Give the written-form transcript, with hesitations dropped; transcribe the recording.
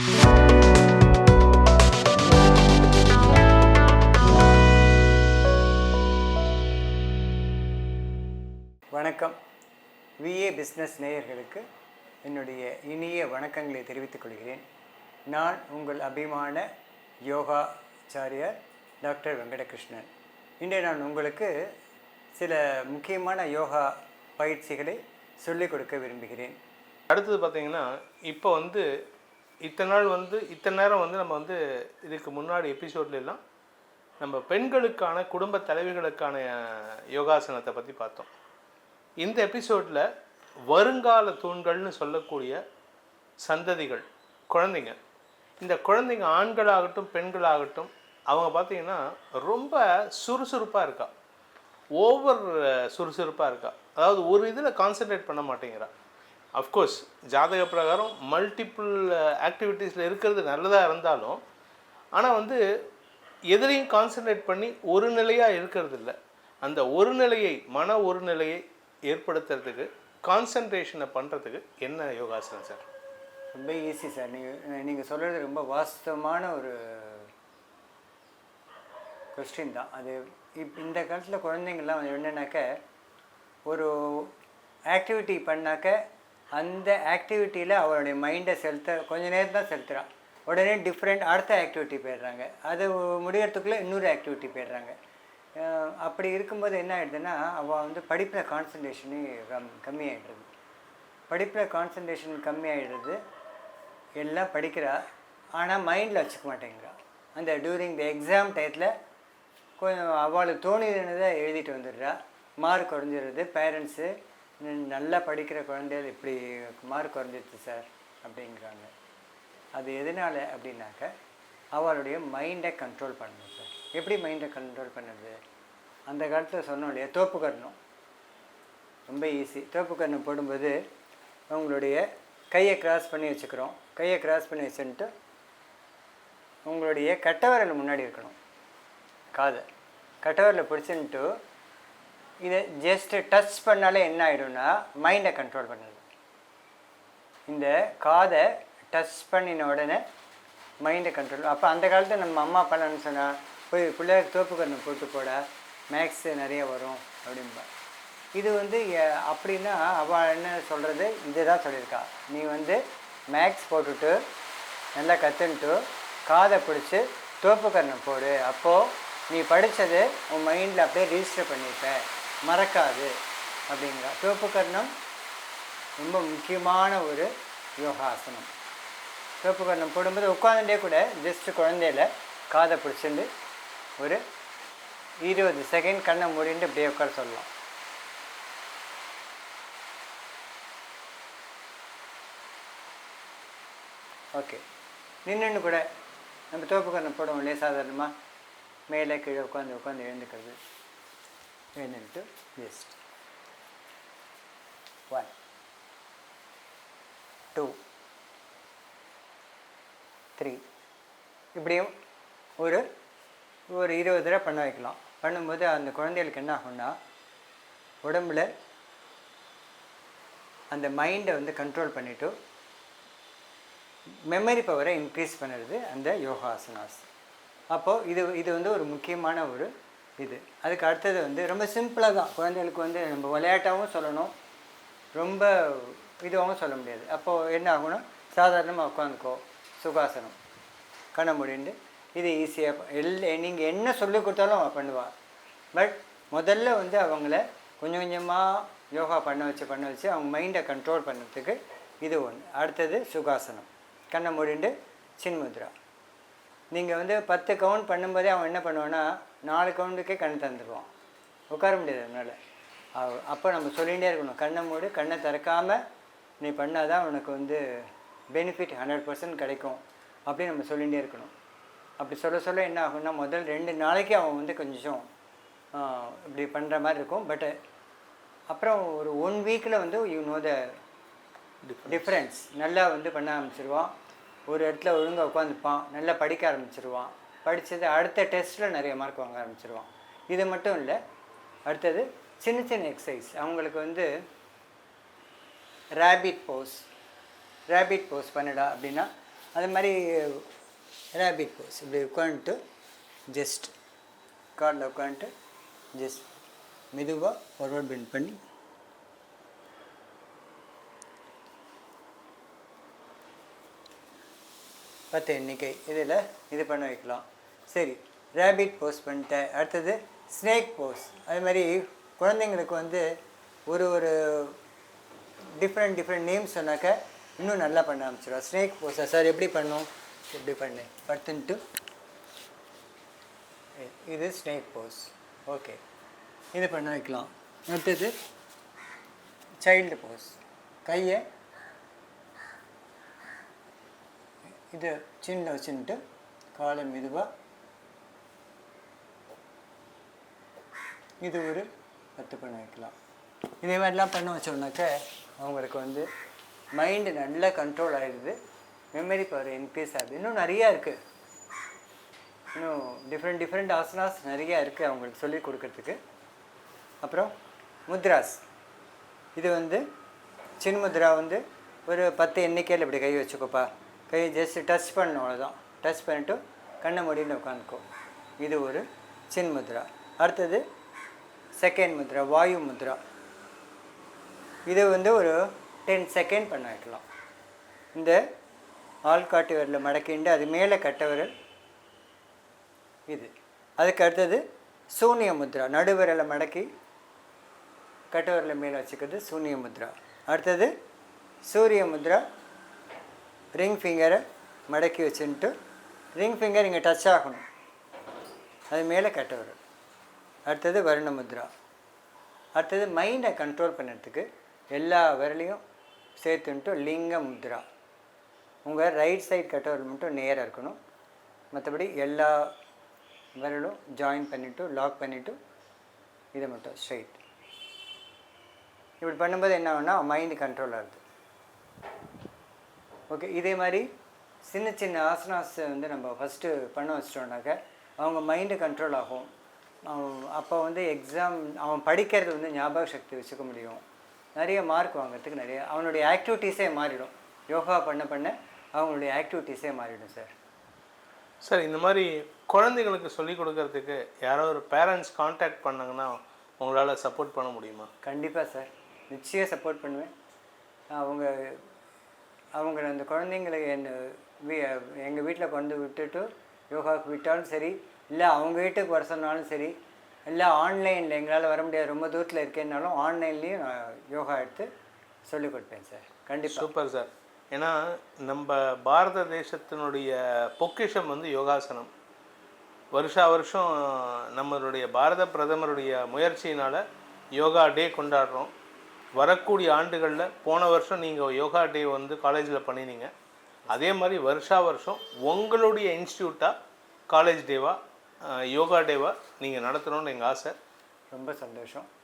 வணக்கம். VA business நேயர்களுக்கு என்னுடைய இனிய வணக்கங்களை தெரிவித்துக் கொள்கிறேன். நான் உங்கள் அபிமான யோகாச்சாரியர் டாக்டர் வெங்கடகிருஷ்ணன். இன்றைய நான் உங்களுக்கு சில முக்கியமான யோகா பயிற்சிகளை சொல்லிக் கொடுக்க விரும்புகிறேன். அடுத்தது பார்த்திங்கன்னா, இப்போ இத்தனை நேரம் நம்ம இதுக்கு முன்னாடி எபிசோட்லாம் நம்ம பெண்களுக்கான குடும்ப தலைவிகளுக்கான யோகாசனத்தை பற்றி பார்த்தோம். இந்த எபிசோடில் வருங்கால தூண்கள்னு சொல்லக்கூடிய சந்ததிகள், குழந்தைங்க, இந்த குழந்தைங்க ஆண்களாகட்டும் பெண்களாகட்டும் அவங்க பார்த்திங்கன்னா ரொம்ப சுறுசுறுப்பாக இருக்கா, ஓவர் சுறுசுறுப்பாக இருக்கா. அதாவது ஒரு இதில் கான்சன்ட்ரேட் பண்ண மாட்டேங்கிறா. அஃப்கோர்ஸ் ஜாதக பிரகாரம் மல்டிப்புள் ஆக்டிவிட்டீஸில் இருக்கிறது நல்லதாக இருந்தாலும், ஆனால் எதிலையும் கான்சன்ட்ரேட் பண்ணி ஒரு நிலையாக இருக்கிறது இல்லை. அந்த ஒரு நிலையை, மன ஒரு நிலையை ஏற்படுத்துறதுக்கு, கான்சன்ட்ரேஷனை பண்ணுறதுக்கு என்ன யோகாசனம் சார்? ரொம்ப ஈஸி சார். நீங்கள் சொல்கிறது ரொம்ப வாஸ்தவமான ஒரு கொஸ்டின் தான். அது இந்த காலத்தில் குழந்தைங்கள்லாம் என்னென்னாக்க, ஒரு ஆக்டிவிட்டி பண்ணாக்க அந்த ஆக்டிவிட்டியில் அவருடைய மைண்டை கொஞ்சம் நேரம் தான் செலுத்துகிறான். உடனே டிஃப்ரெண்ட் அடுத்த ஆக்டிவிட்டி போயிடுறாங்க. அது முடியறதுக்குள்ளே இன்னொரு ஆக்டிவிட்டி போயிடுறாங்க. அப்படி இருக்கும்போது என்ன ஆகிடுதுன்னா, அவள் படிப்பில் கான்சன்ட்ரேஷனே கம்மியாகிடுறது. படிப்பில் கான்சன்ட்ரேஷன் கம்மியாகிடுறது. எல்லாம் படிக்கிறா, ஆனால் மைண்டில் வச்சுக்க மாட்டேங்கிறா. அந்த டியூரிங் த எக்ஸாம் டயத்தில் கொஞ்சம் அவளுக்கு தோணிதுன்னு எழுதிட்டு வந்துடுறா. மார்க் குறைஞ்சிடுறது. பேரண்ட்ஸு, நல்லா படிக்கிற குழந்தைகள் இப்படி மார்க் குறைஞ்சிடுச்சு சார் அப்படிங்கிறாங்க. அது எதனால் அப்படின்னாக்க, அவளுடைய மைண்டை கண்ட்ரோல் பண்ணணும் சார். எப்படி மைண்டை கண்ட்ரோல் பண்ணுறது? அந்த காலத்தில் சொன்னோம் இல்லையா, தோப்பு கரணம். ரொம்ப ஈஸி. தோப்பு கரணம் போடும்போது உங்களுடைய கையை கிராஸ் பண்ணி வச்சுக்கிறோம். கையை கிராஸ் பண்ணி வச்சுட்டு உங்களுடைய கட்டவரல் முன்னாடி இருக்கணும். காதை கட்டவரில் பிடிச்சுன்ட்டு இதை ஜஸ்ட்டு டச் பண்ணாலே என்ன ஆகிடும்னா, மைண்டை கண்ட்ரோல் பண்ணுது. இந்த காதை டச் பண்ணின உடனே மைண்டை கண்ட்ரோல். அப்போ அந்த காலத்தில் நம்ம அம்மா அப்பான்னு சொன்னால், போய் பிள்ளையார் தோப்பு கரணம் போட்டு போட, மேக்ஸு நிறைய வரும் அப்படின்பா. இது அப்படின்னா அவள் என்ன சொல்கிறது, இது தான் சொல்லியிருக்கா. நீ மேக்ஸ் போட்டுட்டு நல்லா கற்றுன்ட்டு காதை பிடிச்சி தோப்பு கரணம் போடு. அப்போது நீ படித்தது உன் மைண்டில் அப்படியே ரிஜிஸ்டர் பண்ணியிருப்ப, மறக்காது அப்படிங்கிறா. தோப்பு கரணம் ரொம்ப முக்கியமான ஒரு யோகாசனம். தோப்பு கரணம் போடும்போது உட்காந்துட்டே கூட ஜஸ்ட்டு குழந்தையில காதை பிடிச்சிட்டு ஒரு 20 செகண்ட் கண்ணை மூடிட்டு அப்படியே உட்கார சொல்லலாம். ஓகே. நின்றுன்னு கூட நம்ம தோப்பு கரணம் போடுவோம் இல்லையா, சாதாரணமாக மேலே கீழே உட்காந்து எழுந்துக்கிறது. எழுந்துட்டு ஜஸ்ட் 1 2 3 இப்படியும் ஒரு 20 தடவை பண்ண வைக்கலாம். பண்ணும்போது அந்த குழந்தைகளுக்கு என்ன ஆகும்னா, உடம்பில் அந்த மைண்டை கண்ட்ரோல் பண்ணிவிட்டு மெமரி பவரை இன்க்ரீஸ் பண்ணுறது அந்த யோகாசனாஸ். அப்போது இது ஒரு முக்கியமான ஒரு இது. அதுக்கு அடுத்தது ரொம்ப சிம்பிளாக தான். குழந்தைகளுக்கு நம்ம விளையாட்டாகவும் சொல்லணும், ரொம்ப இதுவாகவும் சொல்ல முடியாது. அப்போது என்ன ஆகும்னா, சாதாரணமாக உட்காந்துக்கோ, சுகாசனம், கண்ணை முடிண்டு. இது ஈஸியாக நீங்கள் என்ன சொல்லிக் கொடுத்தாலும் அவள் பண்ணுவாள். பட் முதல்ல அவங்கள கொஞ்சம் கொஞ்சமாக யோகா பண்ண வச்சு அவங்க மைண்டை கண்ட்ரோல் பண்ணுறதுக்கு இது ஒன்று. அடுத்தது சுகாசனம், கண்ணை மூடிண்டு சின்முத்ரா. நீங்கள் 10 கவுண்ட் பண்ணும்போதே அவன் என்ன பண்ணுவான்னா, 4 கவுண்டுக்கே கண்ணை திறந்துடுவான், உட்கார முடியாது அதனால். அப்போ நம்ம சொல்லிகிட்டே இருக்கணும், கண்ணை மூடு, கண்ணை திறக்காமல் நீ பண்ணால் தான் உனக்கு பெனிஃபிட் 100% கிடைக்கும் அப்படின்னு நம்ம சொல்லிகிட்டே இருக்கணும். அப்படி சொல்ல என்ன ஆகும்னா, முதல் 2 நாளைக்கு அவன் கொஞ்சம் இப்படி பண்ணுற மாதிரி இருக்கும். பட் அப்புறம் ஒரு 1 வீக்கில் யூ நோ த டிஃப்ரென்ஸ். நல்லா பண்ண ஆரம்பிச்சிருவான். ஒரு இடத்துல ஒழுங்காக உட்காந்துப்பான், நல்லா படிக்க ஆரம்பிச்சிருவான். படித்தது அடுத்த டெஸ்ட்டில் நிறைய மார்க் வாங்க ஆரம்பிச்சிருவான். இது மட்டும் இல்லை, அடுத்தது சின்ன சின்ன எக்ஸசைஸ். அவங்களுக்கு ரேபிட் போஸ் பண்ணுடா அப்படின்னா, அது மாதிரி ரேபிட் போஸ் இப்படி உட்காந்துட்டு ஜஸ்ட் கார்டில் உட்காந்துட்டு ஜஸ்ட் மெதுவாக ஃபார்வர்ட் பெண்ட் பண்ணி பத்து எண்ணிக்கை இதில் இது பண்ண வைக்கலாம். சரி, ரேபிட் போஸ் பண்ணிட்டேன். அடுத்தது ஸ்னேக் போஸ். அது மாதிரி குழந்தைங்களுக்கு வந்து ஒரு ஒரு டிஃப்ரெண்ட் நேம் சொன்னாக்க இன்னும் நல்லா பண்ண ஆரம்பிச்சிடும். ஸ்னேக் போஸா சார் எப்படி பண்ணோம்? எப்படி பண்ணேன் படுத்துன்ட்டு இது ஸ்னேக் போஸ். ஓகே, இது பண்ண வைக்கலாம். அடுத்தது சைல்டு போஸ். கையை இது சின்ன வச்சுன்ட்டு காலை மெதுவாக இது ஒரு 10 பண்ண வைக்கலாம். இதே மாதிரிலாம் பண்ண வச்சோம்னாக்க அவங்களுக்கு வந்து மைண்டு நல்லா கண்ட்ரோல் ஆகிடுது, மெமரி பவர் இன்க்ரீஸ் ஆகுது. இன்னும் நிறையா இருக்குது, இன்னும் டிஃப்ரெண்ட் ஆசனாஸ் நிறையா இருக்குது அவங்களுக்கு சொல்லி கொடுக்கறதுக்கு. அப்புறம் முத்ராஸ். இது வந்து சின் முத்ரா வந்து ஒரு 10 எண்ணிக்கையில் இப்படி கை வச்சுக்கோப்பா. கை ஜஸ்ட் டச் பண்ணணும், அவ்வளோதான். டச் பண்ணிவிட்டு கண்ணை மூடின்னு உட்காந்துக்கோ. இது ஒரு சின் முத்ரா. அடுத்தது செகண்ட் முத்ரா, வாயு முத்ரா. இது வந்து ஒரு 10 செகண்ட் பண்ண வைக்கலாம். இந்த ஆள்காட்டி விரலை மடக்கிண்டு அது மேலே கட்ட விரல் இது. அதுக்கு அடுத்தது சூன்ய முத்ரா. நடுவிரலை மடக்கி கட்ட விரலை மேலே வச்சுக்கிறது சூன்ய முத்ரா. அடுத்தது சூரிய முத்ரா. ரிங் ஃபிங்கரை மடக்கி வச்சுட்டு ரிங் ஃபிங்கர் இங்கே டச் ஆகணும், அது மேலே கட்ட விரல். அடுத்தது வருண முத்ரா. அடுத்தது மைண்டை கண்ட்ரோல் பண்ணுறதுக்கு எல்லா விரலையும் சேர்த்துன்ட்டு லிங்க முத்ரா. உங்கள் ரைட் சைடு கட்ட விரல் மட்டும் நேராக இருக்கணும், மற்றபடி எல்லா விரலும் ஜாயின் பண்ணிவிட்டு லாக் பண்ணிவிட்டு இதை மட்டும் ஸ்ட்ரைட். இப்படி பண்ணும்போது என்ன ஆகுனா மைண்டு கண்ட்ரோல் ஆகுது. ஓகே, இதே மாதிரி சின்ன ஆசனாஸ் வந்து நம்ம ஃபஸ்ட்டு பண்ண வச்சிட்டோம்னாக்க அவங்க மைண்டு கண்ட்ரோல் ஆகும். அப்போ வந்து எக்ஸாம் அவன் படிக்கிறது வந்து ஞாபக சக்தி வச்சுக்க முடியும். நிறைய மார்க் வாங்கிறதுக்கு நிறைய அவனுடைய ஆக்டிவிட்டீஸே மாறிடும். யோகா பண்ண அவங்களுடைய ஆக்டிவிட்டீஸே மாறிடும் சார். சார், இந்த மாதிரி குழந்தைங்களுக்கு சொல்லிக் கொடுக்கறதுக்கு யாரோ ஒரு பேரண்ட்ஸ் கான்டாக்ட் பண்ணாங்கன்னா உங்களால் சப்போர்ட் பண்ண முடியுமா? கண்டிப்பாக சார், நிச்சயம் சப்போர்ட் பண்ணுவேன். அவங்க அந்த குழந்தைங்களை எங்கள் வீட்டில் கொண்டு விட்டுட்டு யோகாவுக்கு விட்டாலும் சரி, இல்லை அவங்க வீட்டுக்கு வர சொன்னாலும் சரி, இல்லை ஆன்லைனில் எங்களால் வர முடியாது ரொம்ப தூரத்தில் இருக்கேன்னாலும் ஆன்லைன்லேயும் நான் யோகா எடுத்து சொல்லிக் கொடுப்பேன் சார். கண்டிப்பாக. Super sir. ஏன்னா நம்ம பாரத தேசத்தினுடைய பொக்கிஷம் வந்து யோகாசனம். வருஷம் நம்மளுடைய பாரத பிரதமருடைய முயற்சியினால் யோகா டே கொண்டாடுறோம். வரக்கூடிய ஆண்டுகளில் போன வருஷம் நீங்கள் யோகா டே வந்து காலேஜில் பண்ணினீங்க, அதே மாதிரி வருஷம் உங்களுடைய இன்ஸ்டியூட்டாக காலேஜ் டேவாக யோகா டேவாக நீங்கள் நடத்தணும்னு எங்கள் ஆசை. ரொம்ப சந்தோஷம்.